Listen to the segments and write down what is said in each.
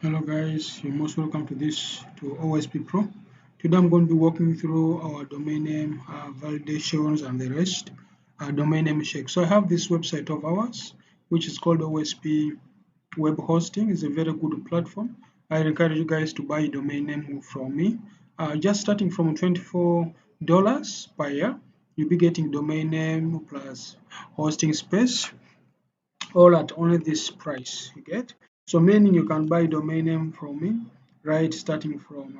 Hello guys, you're most welcome to OSP Pro. Today I'm going to be walking through our domain name validations and the rest. Domain name check. So I have this website of ours, which is called OSP Web Hosting. It's a very good platform. I encourage you guys to buy a domain name from me. Just starting from $24 per year, you'll be getting domain name plus hosting space all at only this price. You get, so meaning you can buy domain name from me, right, starting from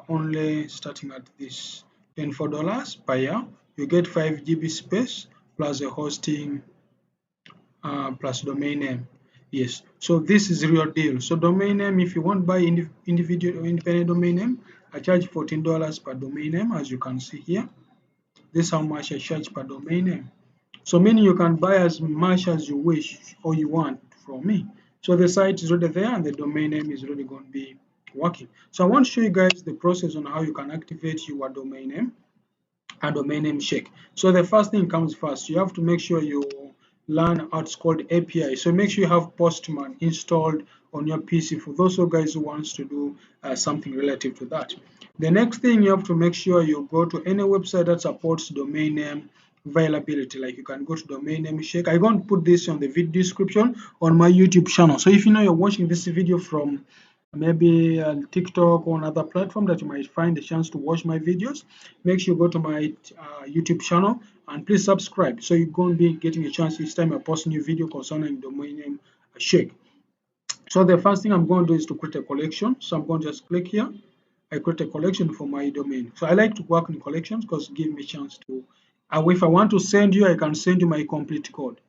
only starting at this $24 per year. You get 5 GB space plus a hosting plus domain name. Yes, so this is real deal. So domain name, if you want to buy individual or independent domain name, I charge $14 per domain name. As you can see here, this is how much I charge per domain name. So meaning you can buy as much as you wish or you want from me. So the site is already there and the domain name is already going to be working. So I want to show you guys the process on how you can activate your domain name and domain name check. So the first thing comes first. You have to make sure you learn what's called API. So make sure you have Postman installed on your PC for those of guys who wants to do something relative to that. The next thing, you have to make sure you go to any website that supports domain name availability. Like you can go to domain name check. I'm going to put this on the video description on my YouTube channel. So if you know you're watching this video from maybe TikTok or another platform that you might find a chance to watch my videos, make sure you go to my YouTube channel and please subscribe, so you're going to be getting a chance each time I post a new video concerning domain name check. So the first thing I'm going to do is to create a collection. So I'm going to just click here. I create a collection for my domain. So I like to work in collections because it gives me a chance to, if I want to send you, I can send you my complete code.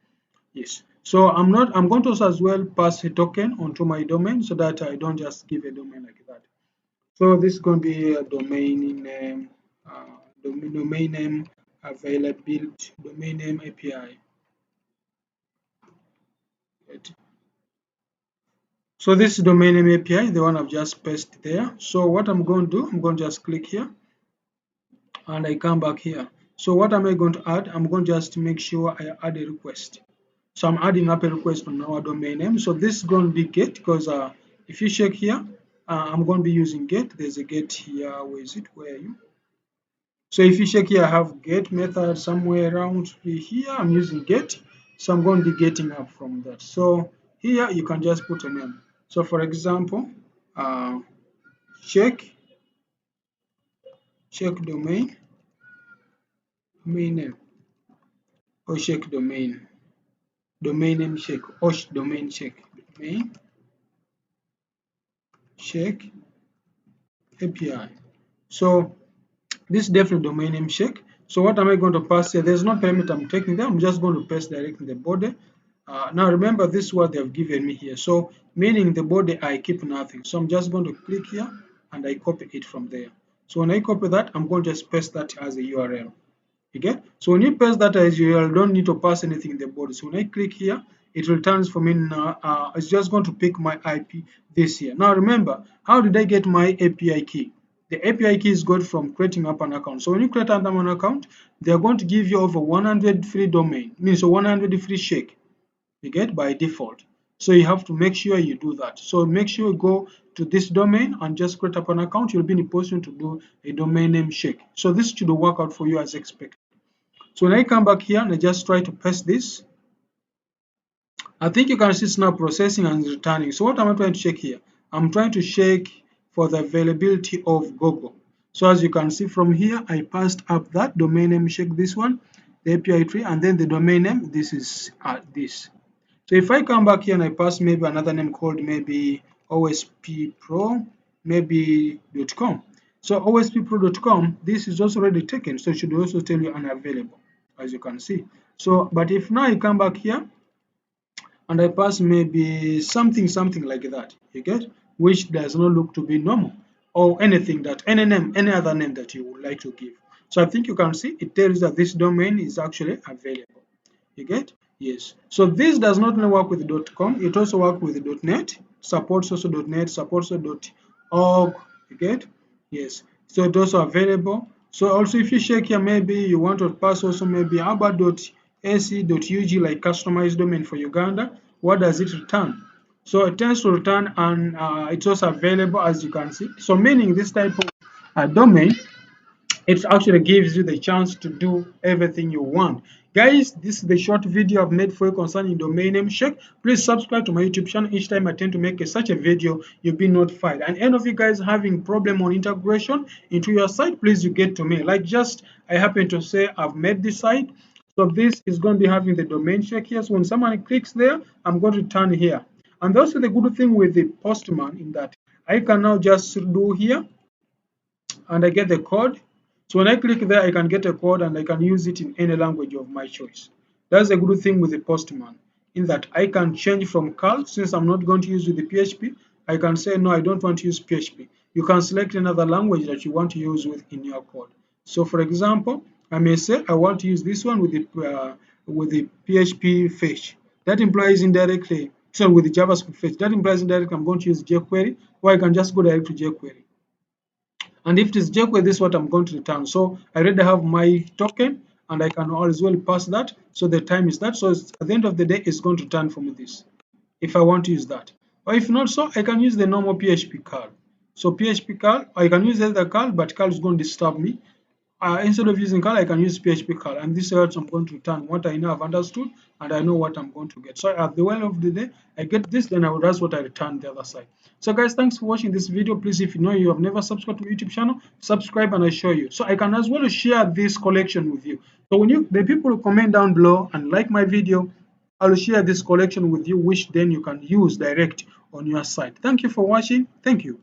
Yes. So I'm going to also as well pass a token onto my domain so that I don't just give a domain like that. So this is going to be a domain name, domain name availability, domain name API. Right. So this is domain name API, the one I've just pasted there. So what I'm going to do, I'm going to just click here and I come back here. So what am I going to add? I'm going to just make sure I add a request. So I'm adding up a request on our domain name. So this is going to be get, because if you check here, I'm going to be using get. There's a get here. Where is it? Where are you? So if you check here, I have get method somewhere around here. I'm using get. So I'm going to be getting up from that. So here you can just put a name. So for example, check domain name, or check domain name check, or domain check, domain check API. So this is definitely domain name check. So what am I going to pass here? There's no parameter I'm taking there. I'm just going to paste directly in the body. Now remember, this is what they've given me here. So meaning the body, I keep nothing. So I'm just going to click here and I copy it from there. So when I copy that, I'm going to just paste that as a URL. You get? So when you paste that as URL, don't need to pass anything in the body. So when I click here, it returns for me now. It's just going to pick my IP this here. Now remember, how did I get my API key? The API key is got from creating up an account. So when you create an account, they're going to give you over 100 free domain, means 100 free shake. You get, by default. So you have to make sure you do that. So make sure you go to this domain and just create up an account. You'll be in a position to do a domain name check. So this should work out for you as expected. So when I come back here and I just try to paste this, I think you can see it's now processing and returning. So what am I trying to check here? I'm trying to check for the availability of Google. So as you can see from here, I passed up that domain name check, this one, the API tree, and then the domain name, this is this. So if I come back here and I pass maybe another name called maybe OSP Pro, maybe .com. So ospro.com, this is also already taken, so it should also tell you unavailable, as you can see. So, but if now you come back here and I pass maybe something like that, you get, which does not look to be normal, or anything that any other name that you would like to give. So I think you can see it tells that this domain is actually available. You get? Yes. So this does not only work with .com, it also works with .net, supports also .net, supports also .org. You get? Yes. So it's also available. So also if you check here, maybe you want to pass also maybe aba.ac.ug, like customized domain for Uganda. What does it return? So it tends to return, and it's also available, as you can see. So meaning this type of domain, it actually gives you the chance to do everything you want. Guys, this is the short video I've made for you concerning domain name check. Please subscribe to my YouTube channel. Each time I tend to make such a video, you'll be notified. And any of you guys having problem on integration into your site, please you get to me. Like just I happen to say I've made this site. So this is going to be having the domain check here. So when someone clicks there, I'm going to turn here. And also the good thing with the Postman in that I can now just do here and I get the code. So when I click there, I can get a code and I can use it in any language of my choice. That's a good thing with the Postman, in that I can change from Curl. Since I'm not going to use with the PHP, I can say, no, I don't want to use PHP. You can select another language that you want to use with in your code. So for example, I may say I want to use this one with the PHP fetch. That implies indirectly, so with the JavaScript fetch, that implies indirectly I'm going to use jQuery, or I can just go direct to jQuery. And if it is jQuery, this is what I'm going to return. So I already have my token, and I can as well pass that. So the time is that. So at the end of the day, it's going to return for me this, if I want to use that. Or if not so, I can use the normal PHP curl. So PHP curl, I can use either curl, but curl is going to disturb me. Instead of using curl, I can use PHP curl, and this is what I'm going to return what I know I've understood, and I know what I'm going to get. So at the end of the day, I get this, then that's what I return the other side. So guys, thanks for watching this video. Please, if you know you have never subscribed to my YouTube channel, subscribe and I show you. So I can as well share this collection with you. So when the people who comment down below and like my video, I'll share this collection with you, which then you can use direct on your site. Thank you for watching. Thank you.